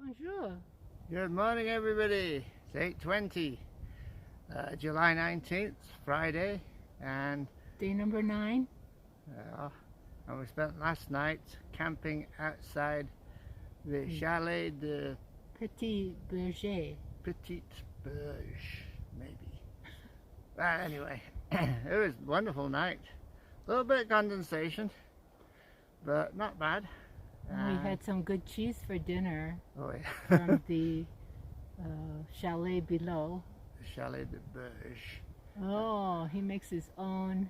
Bonjour. Good morning, everybody. It's 8:20, July 19th, Friday, and Day number 9. and we spent last night camping outside the chalet de Petit Berger. Petite Berge, maybe. Well, anyway, it was a wonderful night. A little bit of condensation, but not bad. And we had some good cheese for dinner Oh yeah, from the chalet below. the chalet de Berge. Oh, he makes his own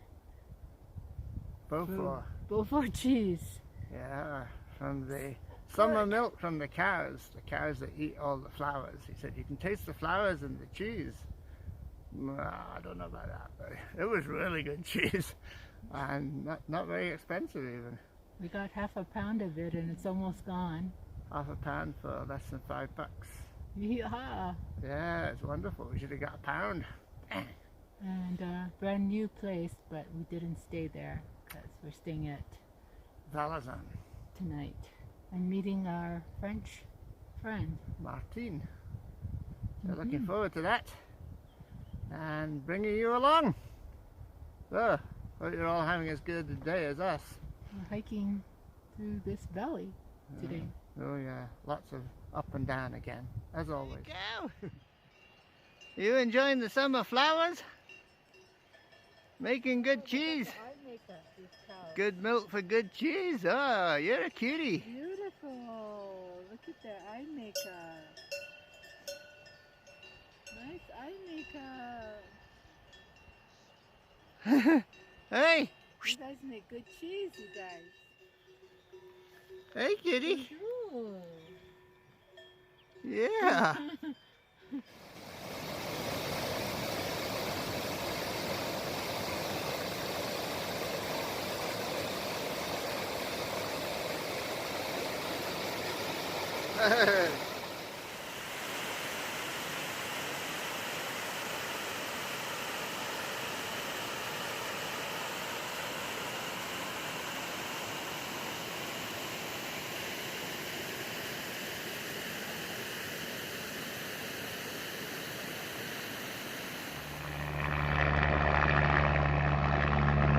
Beaufort. cheese. Yeah, from the summer milk from the cows that eat all the flowers. He said you can taste the flowers in the cheese. I don't know about that, but it was really good cheese, and not very expensive even. We got half a pound of it and it's almost gone. Half a pound for less than $5. Yeah. Yeah, it's wonderful. We should have got a pound. And brand new place, but we didn't stay there because we're staying at Pralognan tonight. I'm meeting our French friend. Martine. So looking forward to that and bringing you along. So, hope you're all having as good a day as us. We're hiking through this valley today. Oh yeah, lots of up and down again, as always. Go! Are you enjoying the summer flowers? Making good cheese. Good milk for good cheese. Oh, you're a cutie. Beautiful. Look at their eye makeup. Nice eye makeup. Hey! You guys make good cheese, you guys. Hey, kitty. Bonjour. Yeah.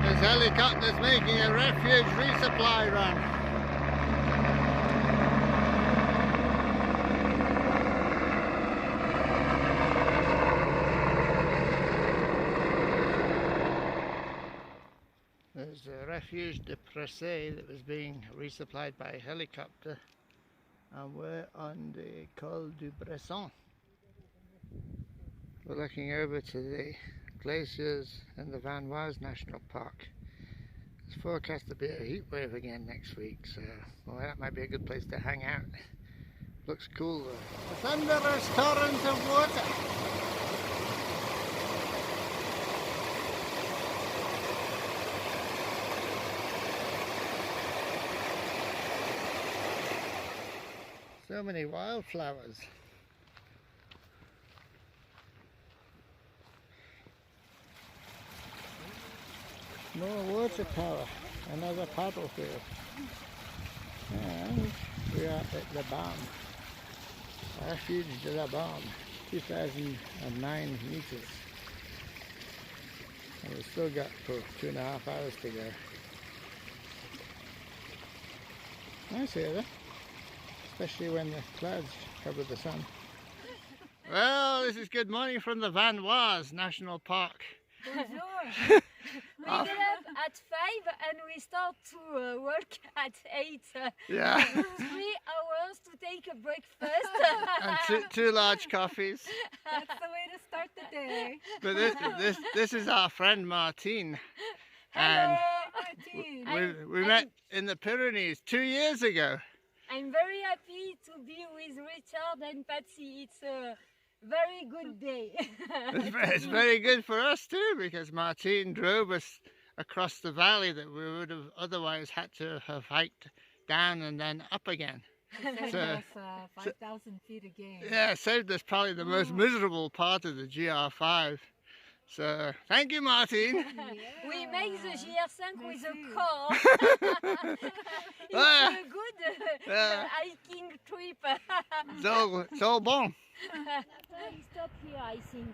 This helicopter's making a Refuge resupply run. There's a Refuge de Pressé that was being resupplied by a helicopter, and we're on the Col du Bresson. We're looking over to the glaciers in the Vanoise National Park. It's forecast to be a heat wave again next week, so well, that might be a good place to hang out. Looks cool though. A thunderous torrent of water. So many wildflowers. More water tower, another paddle field. And we are at the Balm. Refuge de la Balm, 2009 meters. And we've still got 2.5 hours to go. Nice here though, especially when the clouds cover the sun. Well, this is good morning from the Vanoise National Park. Bonjour. We get up at 5 and we start to work at 8. Yeah. 3 hours to take a breakfast. And two large coffees. That's the way to start the day. But this is our friend Martine. Hello, And Martine. we met in the Pyrenees 2 years ago. I'm very happy to be with Richard and Patsy. It's a very good day. It's very good for us too, because Martine drove us across the valley that we would have otherwise had to have hiked down and then up again. Saved us 5,000 feet again. Yeah, saved us probably the most miserable part of the GR5. So, thank you, Martin. We make the GR5 with a car. It's Ah. a good hiking trip. It's all bon. After you stop here, I think.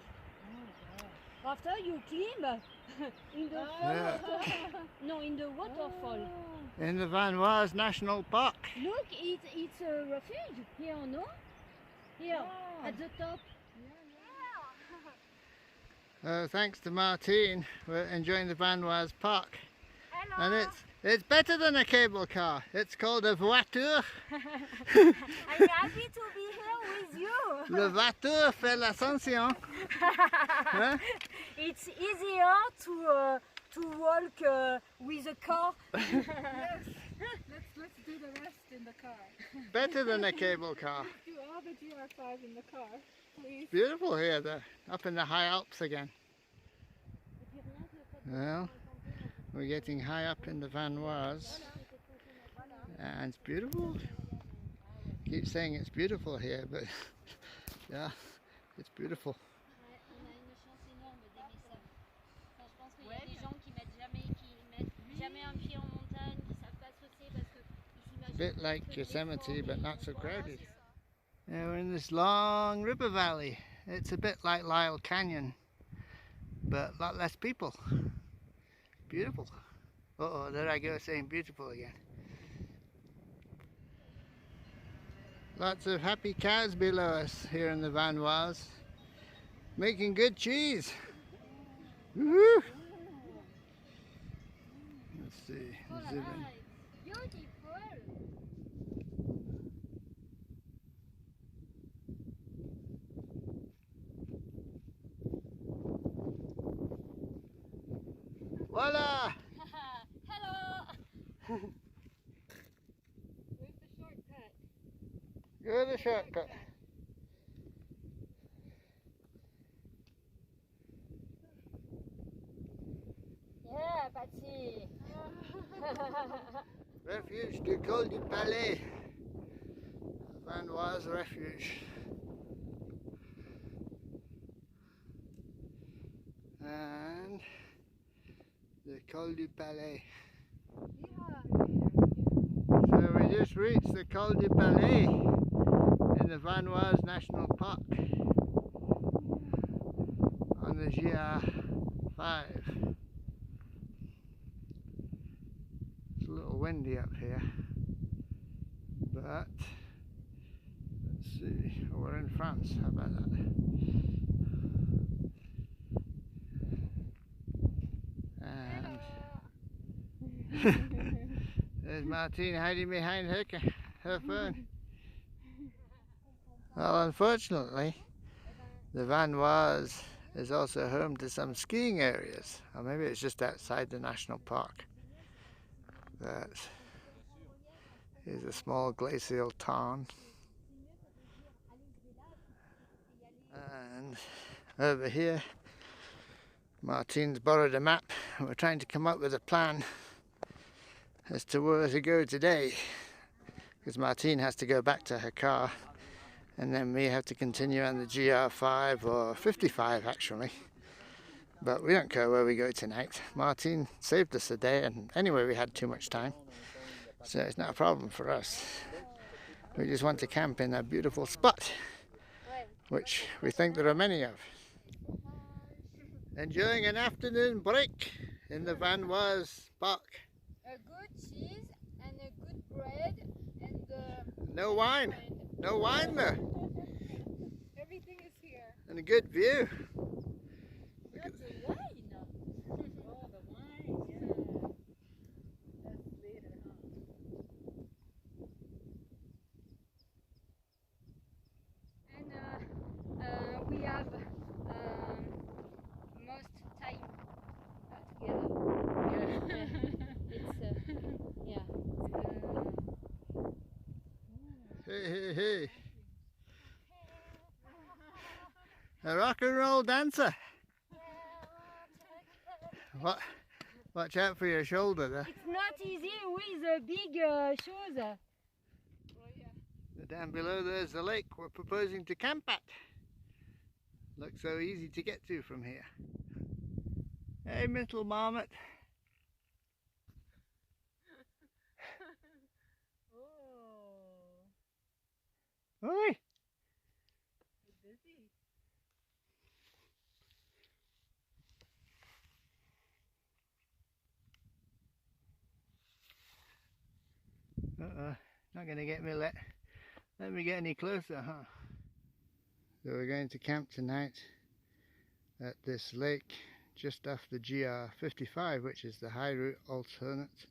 After you climb in the no, in the waterfall. In the Vanoise National Park. Look, it's a refuge here, no? Here, at the top. Thanks to Martin, we're enjoying the Vanoise Park. Hello. And it's better than a cable car. It's called a voiture. I'm happy to be here with you. Le voiture fait l'ascension. Huh? It's easier to walk with a car. Yes. Let's do the rest in the car. Better than a cable car. Do all the GR5 in the car, please. Beautiful here though, up in the high Alps again. Well, we're getting high up in the Vanoise and it's beautiful. Keep saying it's beautiful here, but yeah, it's beautiful. A bit like Yosemite, but not so crowded. Yeah, we're in this long river valley. It's a bit like Lyle Canyon, but a lot less people. Beautiful. Uh-oh, there I go saying beautiful again. Lots of happy cows below us here in the Vanoise, making good cheese. Woohoo! Let's see, zoom in. Voila! Hello! Where's the shortcut? Go the shortcut. Yeah, Patsy. Refuge du Col du Palais. Vanoise Refuge. And the Col du Palais. So we just reached the Col du Palais in the Vanoise National Park on the GR5. It's a little windy up here, but let's see, oh, we're in France, how about that? There's Martine hiding behind her phone. Well, unfortunately, the Vanoise is also home to some skiing areas, or maybe it's just outside the national park. That is a small glacial town. And over here, Martine's borrowed a map, and we're trying to come up with a plan as to where to go today, because Martine has to go back to her car and then we have to continue on the GR5 or 55 actually, but we don't care where we go tonight. Martine saved us a day, and anyway we had too much time, so it's not a problem for us. We just want to camp in a beautiful spot, which we think there are many of. Enjoying an afternoon break in the Vanoise Park. A good cheese and a good bread and no wine. No wine though. Everything is here. And a good view. That's the wine. Oh, the wine, yeah. That's later, huh? And we have most time together. It's yeah. Hey, hey, hey. A rock and roll dancer. What? Watch out for your shoulder there. It's not easy with big shoes. Oh, yeah. Down below there's the lake we're proposing to camp at. Looks so easy to get to from here. Hey, little marmot. Oh, Oi! you're busy. Not gonna get me let me get any closer, huh? So we're going to camp tonight at this lake just off the GR55, which is the high route alternate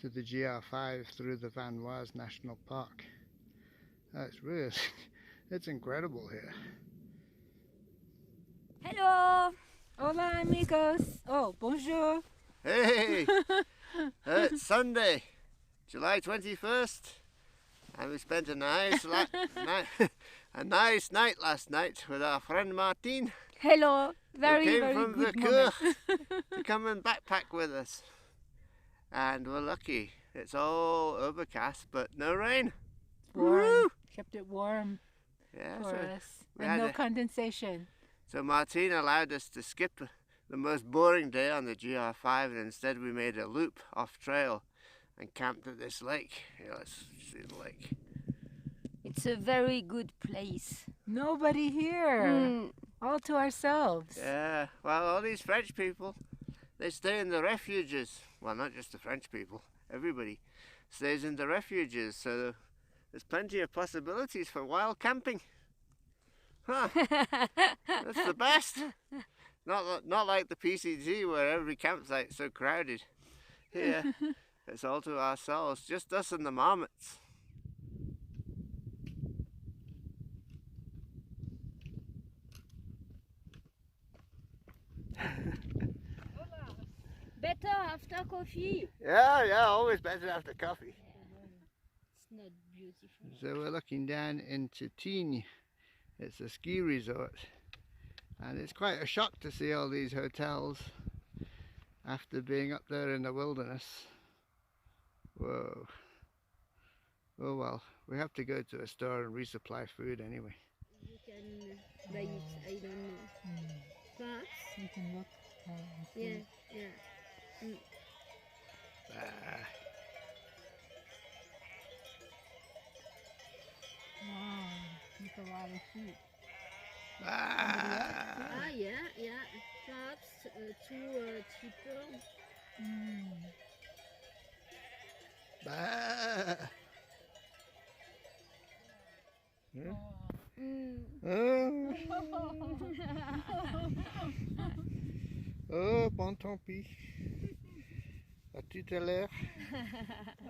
to the GR5 through the Vanoise National Park. That's really, it's incredible here. Hello. Hola, amigos. Oh, bonjour. Hey! It's Sunday, July 21st, and we spent a nice night last night with our friend Martine, Hello. Very, who came very from good Refuge moment. to come and backpack with us. And we're lucky. It's all overcast, but no rain. Warm. Woo! Kept it warm Yeah, for so us. we And had no a- condensation. So Martine allowed us to skip the most boring day on the GR5, and instead we made a loop off trail and camped at this lake. Here, let's see the lake. It's a very good place. Nobody here. Mm. All to ourselves. Yeah, well, all these French people, they stay in the refuges. Well, not just the French people, everybody stays in the refuges, so there's plenty of possibilities for wild camping. Huh, that's the best. Not like the PCG where every campsite's so crowded. Here, it's all to ourselves, just us and the marmots. Better after coffee. Yeah, always better after coffee. It's not beautiful. So we're looking down into Tignes. It's a ski resort, and it's quite a shock to see all these hotels after being up there in the wilderness. Whoa. Oh well, we have to go to a store and resupply food anyway. You can buy it. I don't know. Perhaps. You can look and see. Yeah. Mm. Wow, that's a lot of feet. Yeah. Perhaps too cheaper. Mm. Oh, bon tant pis. À tout à l'heure.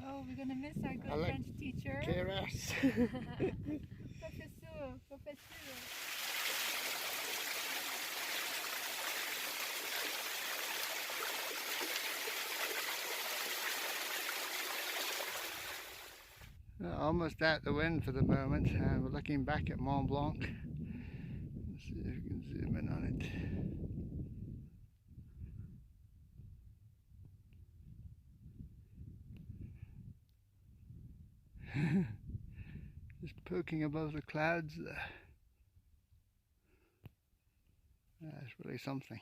Oh, we're gonna miss our good I like French teacher. Terrace. Professeur. Almost out the wind for the moment, and we're looking back at Mont Blanc. Let's see if we can zoom in on it. Just poking above the clouds there. That's really something.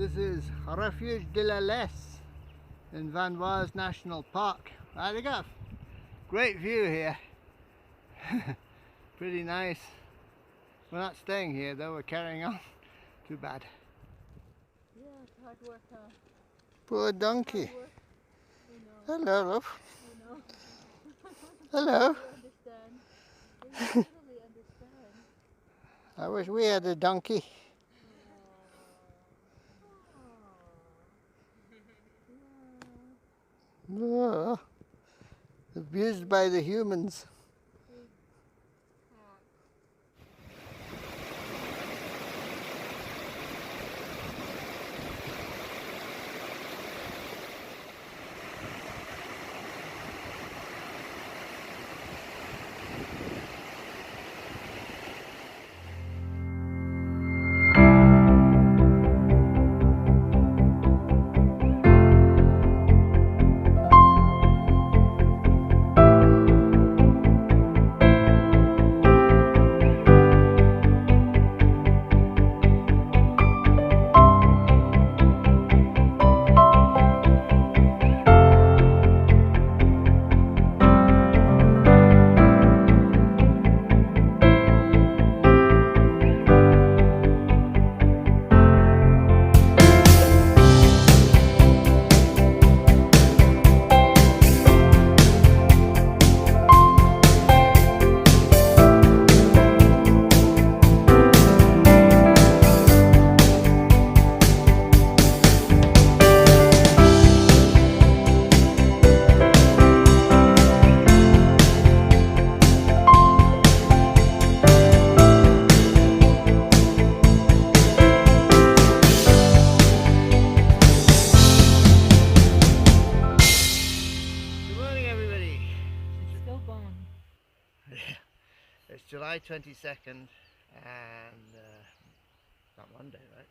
This is Refuge de la Laisse in Vanoise National Park. They got a great view here. Pretty nice. We're not staying here though, we're carrying on. Too bad. Yeah, it's hard work, huh? Poor donkey. Hard work. We know. Hello, love. We know. Hello. We understand. We totally understand. I wish we had a donkey. Oh, abused by the humans. It's July 22nd and not Monday, right?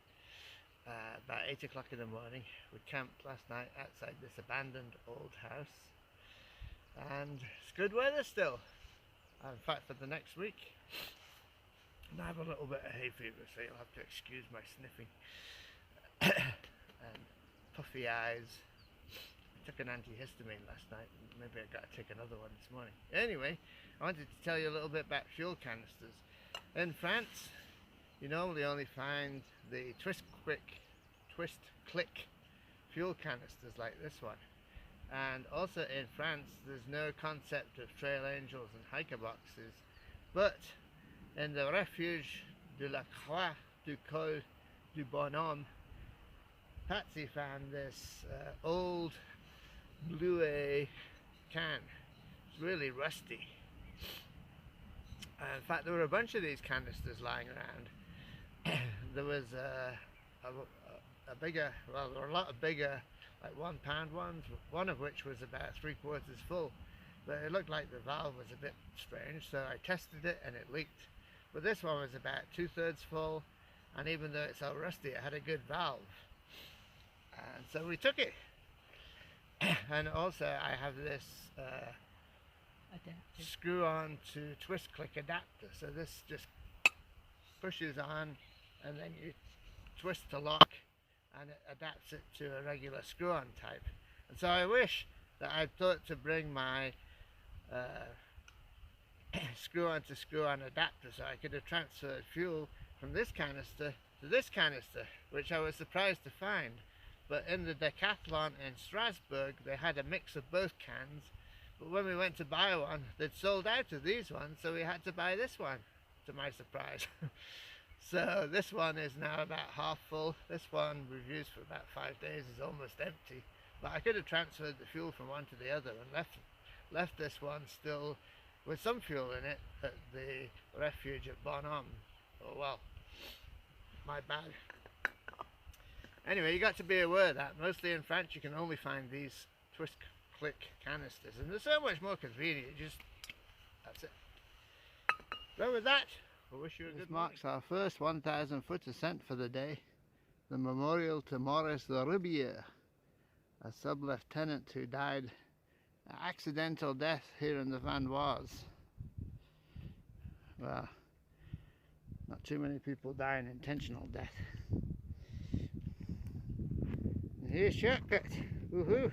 About 8 o'clock in the morning. We camped last night outside this abandoned old house and it's good weather still. In fact, for the next week. And I have a little bit of hay fever, so you'll have to excuse my sniffing and puffy eyes. I took an antihistamine last night, maybe I got to take another one this morning. Anyway, I wanted to tell you a little bit about fuel canisters. In France, you normally only find the twist click fuel canisters like this one. And also in France, there's no concept of trail angels and hiker boxes, but in the Refuge de la Croix du Col du Bonhomme, Patsy found this old bluet can. It's really rusty. In fact, there were a bunch of these canisters lying around. There was a bigger, well, there were a lot of bigger, like £1 ones, one of which was about 3/4 full. But it looked like the valve was a bit strange, so I tested it and it leaked. But this one was about 2/3 full, and even though it's so rusty, it had a good valve. And so we took it. And also I have this screw on to twist click adapter, so this just pushes on and then you twist to lock and it adapts it to a regular screw on type. And so I wish that I'd thought to bring my screw on to screw on adapter, so I could have transferred fuel from this canister to this canister, which I was surprised to find. But in the Decathlon in Strasbourg, they had a mix of both cans. But when we went to buy one, they'd sold out of these ones, so we had to buy this one, to my surprise. So this one is now about half full. This one we've used for about 5 days is almost empty. But I could have transferred the fuel from one to the other and left this one still with some fuel in it at the Refuge at Bonhomme. Oh well, my bad. Anyway, you got to be aware that mostly in France you can only find these twist click canisters, and they're so much more convenient. That's it. So with that, I wish you a good morning. This marks our first 1,000 foot ascent for the day. The memorial to Maurice the Ribier, a sub-lieutenant who died an accidental death here in the Vanoise. Well, not too many people die an intentional death. here's shortcut. Woohoo!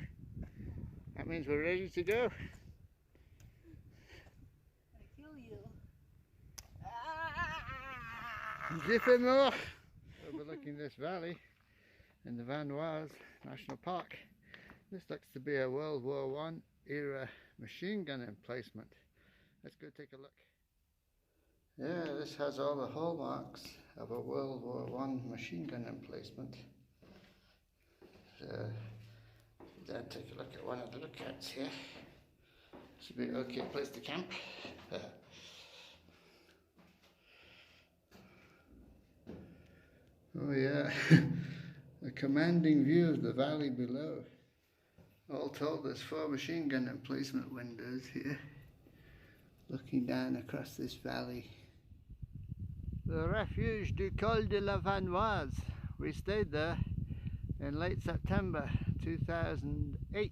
That means we're ready to go. I kill you. Zipping more. Overlooking this valley in the Vanoise National Park. This looks to be a World War I era machine gun emplacement. Let's go take a look. Yeah, this has all the hallmarks of a World War I machine gun emplacement. Then take a look at one of the lookouts here. Should be an okay place to camp. Oh yeah, a commanding view of the valley below. All told, there's 4 machine gun emplacement windows here, looking down across this valley. The Refuge du Col de la Vanoise. We stayed there in late September 2008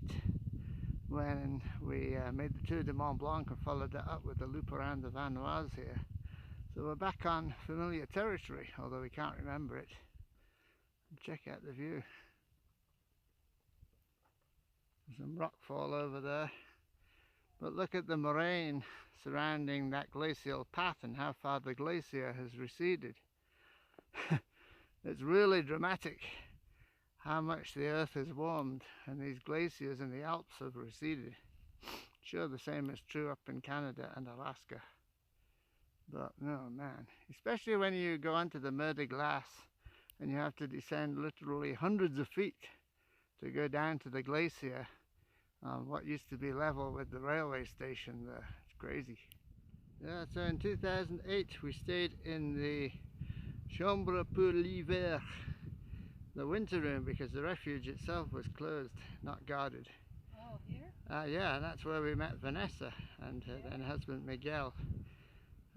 when we made the Tour de Mont Blanc and followed that up with a loop around the Vanoise here. So we're back on familiar territory, although we can't remember it. Check out the view. There's some rockfall over there, but look at the moraine surrounding that glacial path and how far the glacier has receded. It's really dramatic how much the earth has warmed and these glaciers in the Alps have receded. Sure, the same is true up in Canada and Alaska. But no, man, especially when you go onto the Mer de Glace and you have to descend literally hundreds of feet to go down to the glacier, what used to be level with the railway station there. It's crazy. Yeah, so in 2008 we stayed in the Chambre pour l'hiver, the winter room, because the refuge itself was closed, not guarded. Oh, here? Yeah, that's where we met Vanessa and her then husband Miguel.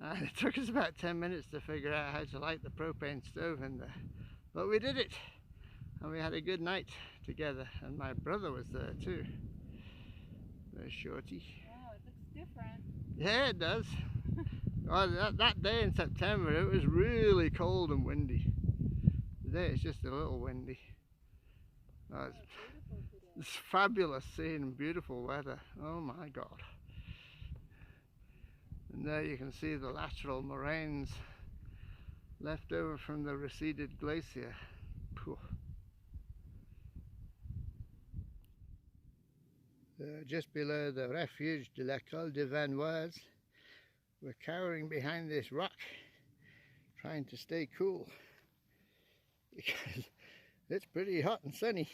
It took us about 10 minutes to figure out how to light the propane stove in there, but we did it, and we had a good night together, and my brother was there too. There's Shorty. Wow, it looks different. Yeah, it does. Oh, that day in September it was really cold and windy. Today it's just a little windy. Oh, it's fabulous seeing beautiful weather. Oh my god. And there you can see the lateral moraines left over from the receded glacier. Phew. Just below the Refuge de la Col de Vanoise, we're cowering behind this rock, trying to stay cool, because it's pretty hot and sunny.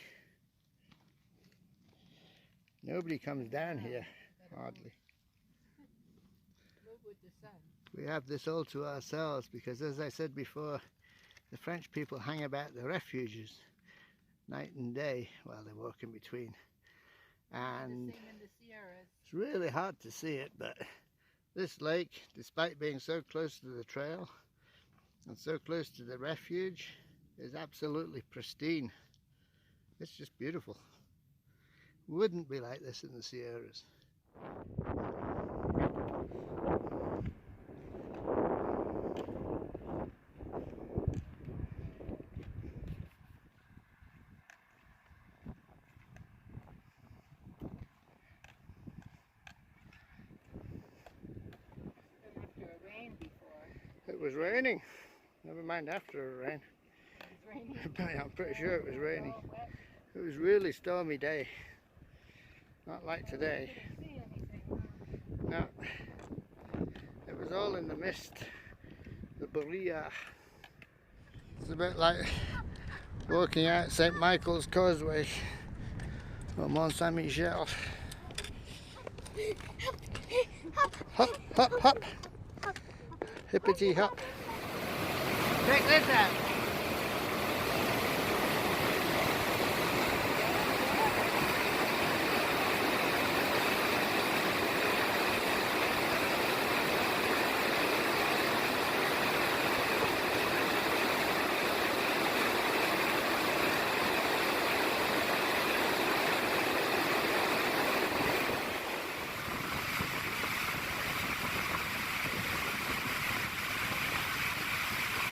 Nobody comes down here, hardly. Live with the sun. We have this all to ourselves because, as I said before, the French people hang about the refuges night and day while they walk in between. And it's really hard to see it, but this lake, despite being so close to the trail and so close to the refuge, is absolutely pristine. It's just beautiful. Wouldn't be like this in the Sierras. It was raining. Never mind after the rain. It was raining. I'm pretty sure it was raining. It was a really stormy day. Not like today. No. It was all in the mist. The brouillard. It's a bit like walking out St. Michael's Causeway or Mont Saint-Michel. Hop, hop, hop. Hippity hop. Check this out.